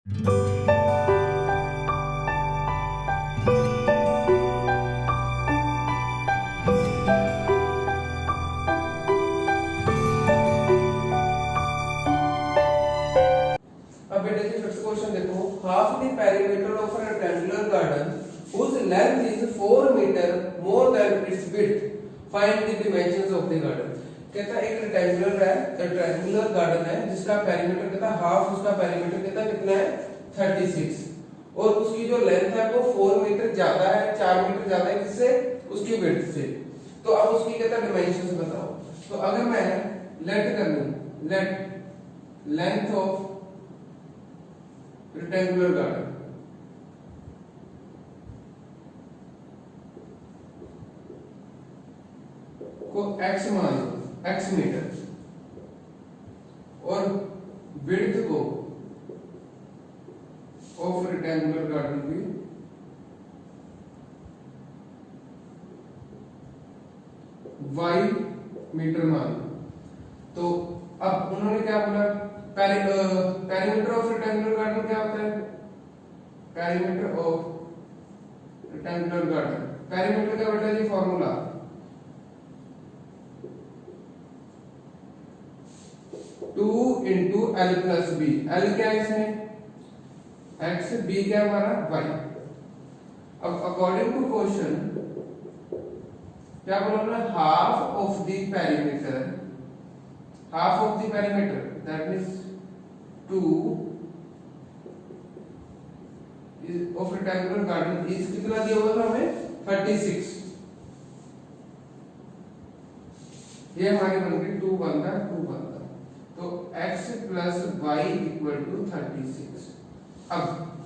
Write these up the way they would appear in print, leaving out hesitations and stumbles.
अब बेटा जी फिफ्थ क्वेश्चन देखो, half the perimeter of a rectangular garden whose length is 4 metre more than its width, find the dimensions of the garden। कहता है एक rectangular garden है जिसका पेरीमीटर कहता है हाफ, उसका पेरीमीटर कहता है कितना है 36, और उसकी जो लेंथ है वो 4 मीटर ज्यादा है, 4 मीटर ज्यादा है किससे, उसकी विड्थ से। तो अब उसकी कहता है डिमेंशंस बताओ। तो अगर मैं लेट कर लूं, late length of rectangular garden को x मान लो, x मीटर, और विड्थ को ऑफ रेक्टेंगुलर गार्डन की y मीटर मान लो। तो अब उन्होंने क्या बोला, पेरीमीटर ऑफ रेक्टेंगुलर गार्डन क्या होता है, perimeter of rectangular garden, perimeter का बेटा जी formula 2 into L plus B। L क्या है इसमें x, B क्या हमारा y। अब अकॉर्डिंग टू क्वेश्चन क्या बोला हमने, half of the perimeter, half of the perimeter that means 2 of rectangular garden is कितना दिया हुआ था हमें 36। ये हमारी बन गई 2 बनता, तो x plus y equal to 36। अब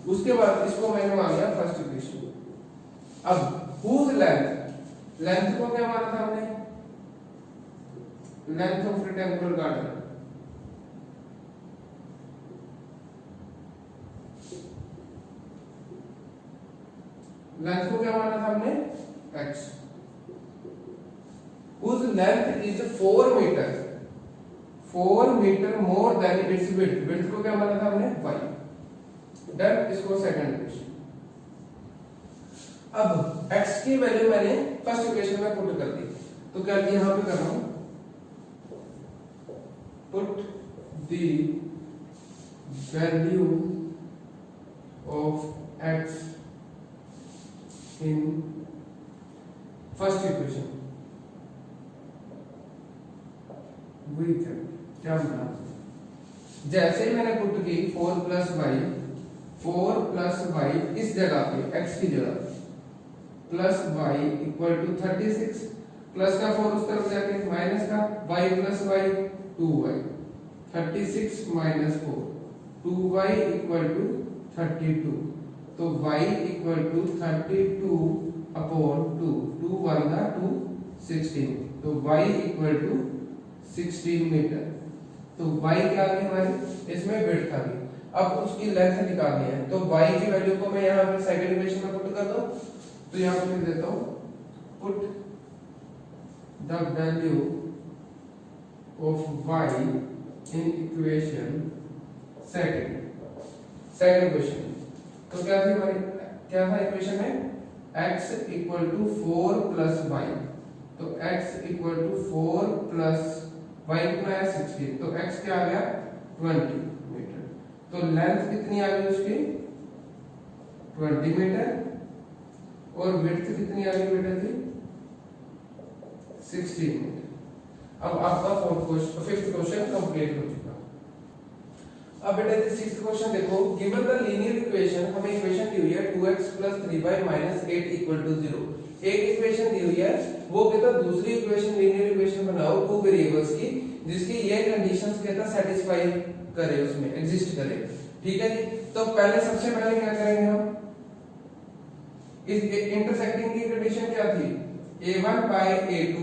उसके बाद इसको मैंने मान लिया फर्स्ट इक्वेशन। अब हुज लेंथ, लेंथ को क्या माना था हमने, length of rectangular garden, length को क्या माना था हमने x, whose length is 4 metre, 4 metre more than its width, width को क्या माना था हमने y। डन, इसको सेकंड इक्वेशन। अब x की वैल्यू मैंने फर्स्ट इक्वेशन में पुट कर दी, तो क्या यहां पे कर रहा हूं, put the value of x in first equation with क्या बना, जैसे ही मैंने पुट की 4 प्लस वाई इस जगह पे x की जगह plus y equal to 36, plus का 4 उस तरफ जाके माइनस का y plus y 2y, 36 minus 4 2y equal to 32, तो y इक्वल टू 32 अपॉन 2, 2 1 का 2 16, तो y इक्वल टू 16 मीटर। तो y क्या आ गई हमारी, इसमें विड्थ आ गई। अब उसकी लेंथ निकालनी है, तो y की वैल्यू को मैं यहाँ पे सेकंड इक्वेशन में पुट कर दूं, तो यहाँ पे लिख देता हूँ, put the value of y in equation second equation. तो क्या थी हमारी, क्या था इक्वेशन में, x equal to 4 plus y, तो x equal to 4 plus y कितना है 16, तो x क्या आ गया 20 मीटर। तो लेंथ कितनी आ गई उसकी 20 मीटर, और विड्थ कितनी आ गई बेटा जी 16 मीटर। अब आपका फिफ्थ क्वेश्चन कंप्लीट हो चुका। अब बेटा जी सिक्स्थ क्वेश्चन देखो, गिवन द लीनियर इक्वेशन, हमें इक्वेशन दी हुई है 2x 3y 8 0। एक इक्वेशन दी हुई है, वो कहता दूसरी इक्वेशन लीनियर इक्वेशन बनाओ 2 वेरिएबल्स की जिसकी ये कंडीशंस कहता सेटिस्फाई करे, उसमें एग्जिस्ट करे। ठीक है जी, तो पहले सबसे पहले क्या करेंगे हम, इस इंटरसेक्टिंग की कंडीशन क्या थी, a1 by a2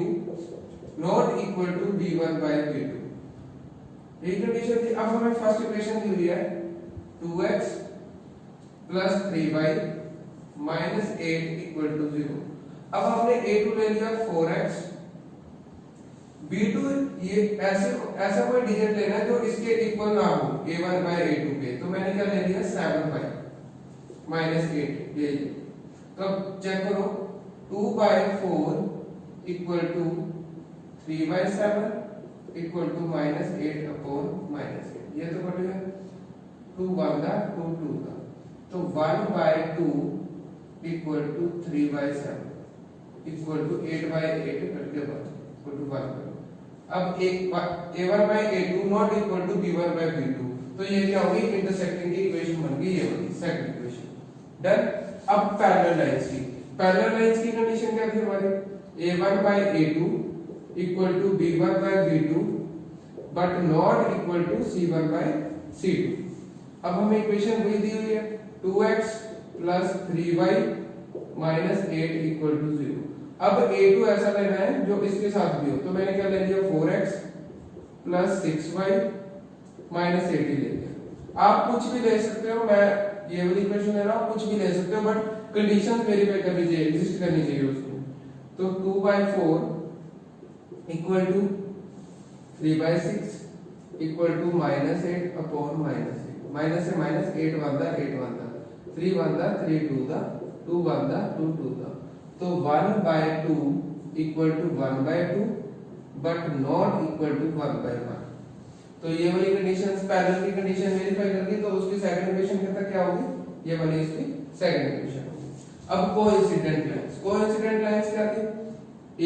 not equal to b1 by b2, ये कंडीशन थी। अब हमें फर्स्ट इक्वेशन दी हुई है 2x plus 3y minus 8 equal to 0। अब हमने a2 ले लिया 4x, b2 ये ऐसा कोई डिजिट लेना है जो इसके इक्वल ना हो a1 by a2 के, तो मैंने क्या ले लिया 7 -8 ये। तो अब चेक करो 2/4 equal to 3/7 equal to -8 upon -8। ये तो कट गया, 2 1 का 2 2 का, तो 1/2 equal to 3/7 equal to 8/8 cut के बाद इक्वल टू 1 करो। अब एक a1/a2 not equal to b1/b2, तो ये क्या होगी, इंटरसेक्टिंग की इक्वेशन बन गई, ये वाली सेकंड इक्वेशन। डन। अब पैरेलल लाइंस की कंडीशन क्या थी हमारी, a1/a2 equal to b1/b2 but not equal to c1/c2। अब हमें इक्वेशन वही दी हुई है 2x plus 3y minus 8 equal to 0। अब a2 ऐसा लेना है जो इसके साथ भी हो, तो मैंने क्या ले लिया 4x प्लस 6y माइनस 8 ले लिया। आप कुछ भी ले सकते हो, मैं ये वाली इक्वेशन ले रहा हूँ, कुछ भी ले सकते हो बट कंडीशंस वेरीफाई करनी चाहिए, एग्जिस्ट करनी चाहिए उसमें। तो 2/4 equal to 3/6 equal to -8 upon -8। Minus से माइनस 8 बनता 3 बनता 3 2 दा 2 बनता 2 2 दा, तो 1/2 equal to 1/2 but not equal to 1/1। तो ये वाली कंडीशंस पैरेलल की कंडीशन वेरीफाई करके तो उसकी सेकंड इक्वेशन कितना क्या होगी, ये वाली इसकी सेकंड इक्वेशन होगी। अब कोइंसिडेंट लाइंस क्या थी,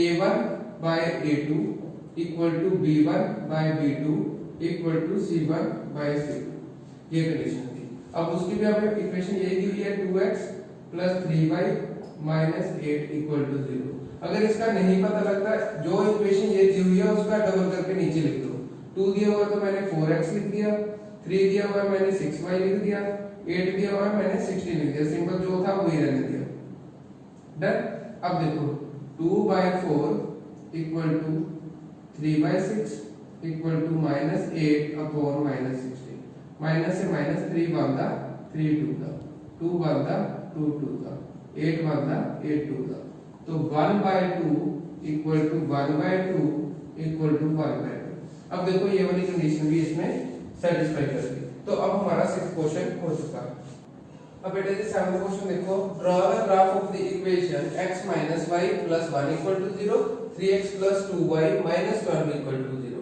a1/a2 equal to b1/b2 equal to c1/c2, ये कंडीशन थी। अब उसकी भी हमें इक्वेशन यही दी हुई है 2x plus 3y minus 8 equal to 0। अगर इसका नहीं पता लगता, जो इक्वेशन ये दी हुई है उसका डबल करके नीचे लिख दो। 2 दिया हुआ तो मैंने 4x लिख दिया, 3 दिया हुआ है मैंने 6y लिख दिया, 8 दिया हुआ है मैंने 16 लिख दिया, सिंपल जो था वही रहने दिया। डन। अब देखो 2/4 equal to 3/6 equal to -8 upon -16। Minus से माइनस 3 बनता 3 2 का, 2 बनता 2 2 का, 8 बनता 8 2 का, तो 1/2 इक्वल टू 1/2 इक्वल टू 1/2। अब देखो ये वाली कंडीशन भी इसमें सेटिस्फाई कर दी, तो अब हमारा 6th क्वेश्चन हो चुका है। अब बेटे जी 7th क्वेश्चन देखो, draw the graph of the equation x minus y plus 1 equal to 0, 3x plus 2y minus 12 equal to 0।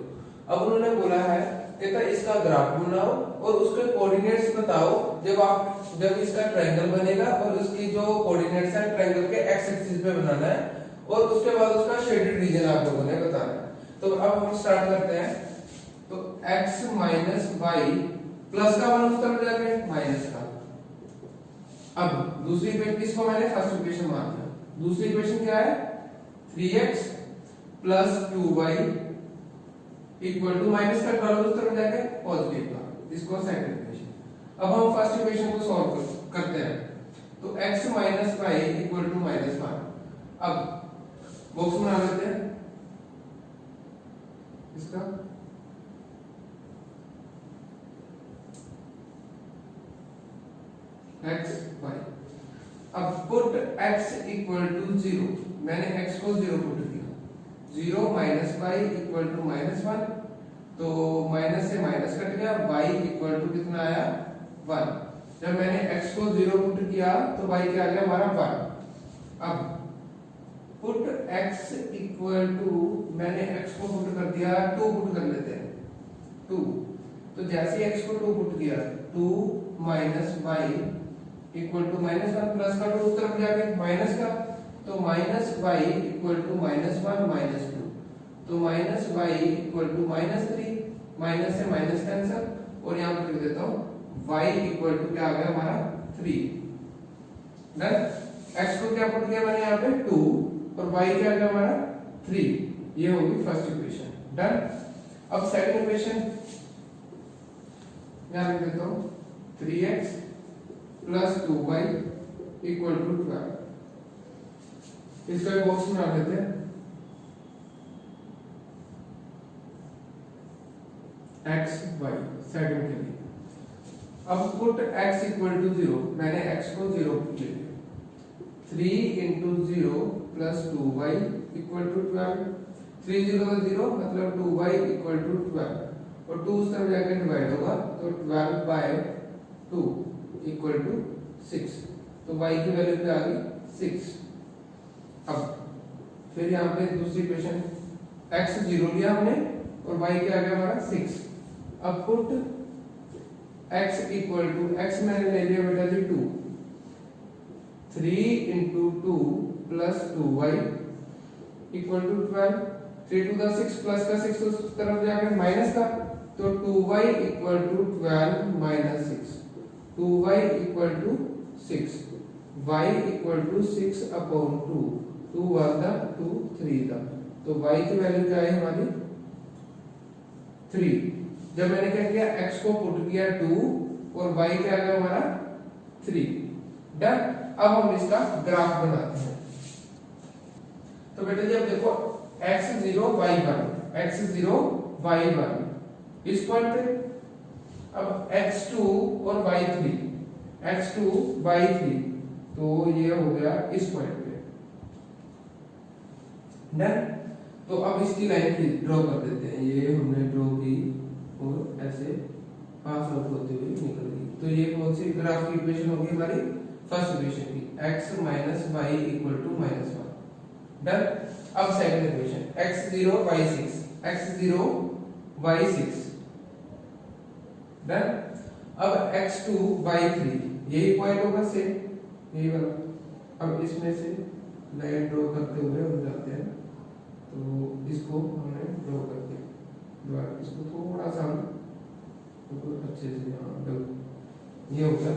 अब उन्होंने बोला है कहता इसका ग्राफ बनाओ और उसके कोऑर्डिनेट्स बताओ जब इसका ट्रायंगल बनेगा और उसकी जो कोऑर्डिनेट्स है ट्रायंगल के x एक्सिस पे बनाना है और उसके बाद उसका शेडेड रीजन आप लोगों ने बताना है। तो अब हम स्टार्ट करते हैं। तो x माइनस y प्लस का वन उस तरफ जाके माइनस का। अब दूसरी इक्वेशन, किसको मैंने फर्स्ट इक्वेशन मान लिया, दूसरी इक्वेशन क्या है 3x plus 2y equal to minus का 12 उस तरफ जाके पॉजिटिव का, इसको सेकंड इक्वेशन। अब हम फर्स्ट इक्वेशन को सॉल्व करते हैं। तो x minus y equal to -1। अब बॉक्स बना लेते हैं इसका, x y। अब पुट x इक्वल टू 0, मैंने x को 0 पुट किया, 0 माइनस y इक्वल टू -1, तो माइनस से माइनस कट गया, y इक्वल टू कितना आया 1। जब मैंने x को 0 पुट किया तो y क्या आ गया हमारा 1। अब पुट x इक्वल टू, मैंने x को पुट कर दिया 2 पुट कर लेते हैं 2, तो जैसे x को 2 पुट किया 2 minus y equal to -1 plus का 2 उस तरफ जाके माइनस का, तो माइनस y इक्वल टू -1 -2, तो minus y equal to -3, minus से माइनस कैंसिल और यहाँ पर लिख देता हूँ y इक्वल टू क्या आ गया हमारा 3। डन। x को क्या पुट किया मैंने यहाँ पे 2 और y क्या आ गया हमारा 3, ये होगी फर्स्ट इक्वेशन। डन। अब सेकंड इक्वेशन यहाँ लिख देता हूँ 3x plus 2y equal to 12। इसका बॉक्स बना लेते हैं, x y सेकंड के लिए। अब पुट x इक्वल टू 0, मैंने x को 0 पुट लिया, 3 into 0 plus 2y equal to 12, 3 0 0 मतलब 2y इक्वल टू 12 और 2 उस तरफ जाकर डिवाइड होगा तो 12/2 इक्वल टू 6, तो y की वैल्यू पे आ गई 6। अब फिर यहाँ पे दूसरी इक्वेशन, x 0 लिया हमने और y क्या आ गया हमारा 6। अब put x equal to, x मैंने ले लिया बेटा जी 2, 3 into 2 plus 2y equal to 12, 3 to the 6 plus का 6 उस तरफ जाकर माइनस का, तो 2y equal to 12 minus 6, 2y equal to 6, y equal to 6 upon 2, 2 1 दा 2 3 दा, तो y की वैल्यू क्या है हमारी 3। जब मैंने क्या किया, x को पुट किया 2 और y क्या आ गया हमारा 3। डन। अब हम इसका ग्राफ बनाते हैं। तो बेटा जी अब देखो x0 y1, x0 y1 इस पॉइंट पे, अब x2 और y3, x2 y3, तो ये हो गया इस पॉइंट पे। डन। तो अब इसकी लाइन की ड्रॉ कर देते हैं, ये हमने ड्रॉ की और ऐसे पास आउट होते हुए निकल गई। तो ये कौन सी ग्राफ की इक्वेशन होगी हमारी, फर्स्ट इक्वेशन की, x माइनस वाई इक्वल टू -1। डन। अब second equation, x0 y6, x0 y6। Done. अब x2 y3, यही पॉइंट होगा सेम, यही वाला। अब इसमें से लाइन ड्रॉ करते हुए हम जाते हैं, तो इसको हमने ड्रॉ कर दिया, दोबारा इसको थोड़ा सा तो अच्छे से ये हो गया।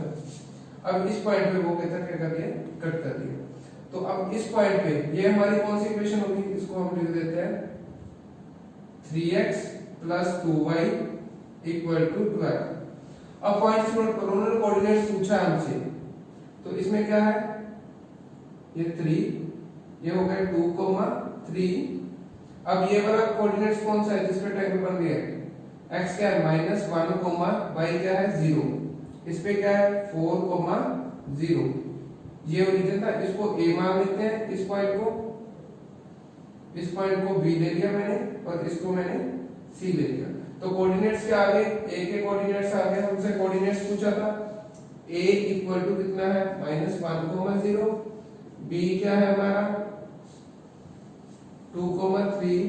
अब इस पॉइंट पे वो कहता क्या कर दिया, कट कर दिया। तो अब इस पॉइंट पे ये हमारी कौन सी इक्वेशन होगी, इसको हम लिख देते हैं 3x plus 2y equal to 12। अब पॉइंट्स नोट करो, उन्होंने कोऑर्डिनेट्स पूछा हमसे, तो इसमें क्या है, ये 3, ये हो गया 2, 3। अब ये वाला कोऑर्डिनेट्स कौन सा है जिस पे टैंगल बन गया है, x क्या है -1, y क्या है 0, इस पे क्या है 4, 0। ये ओरिजिन था, इसको a मान लेते हैं, इस पॉइंट को b ले लिया मैंने और इसको मैंने c ले लिया। तो कोऑर्डिनेट्स क्या आ गए, a के कोऑर्डिनेट्स आ गए, हमसे कोऑर्डिनेट्स पूछा था, a इक्वल टू कितना है -1, 0, b क्या है हमारा 2, 3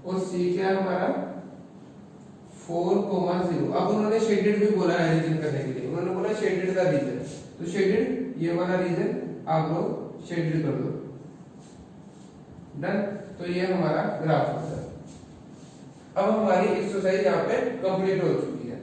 और c क्या है हमारा 4, 0। अब उन्होंने शेडेड भी बोला है रीजन करने के लिए, उन्होंने बोला शेडेड का रीजन, तो शेडेड ये वाला रीजन आप लोग शेडेड कर दो। डन। तो ये हमारा ग्राफ होता है। अब हमारी एक्सरसाइज यहाँ पे कंप्लीट हो चुकी है।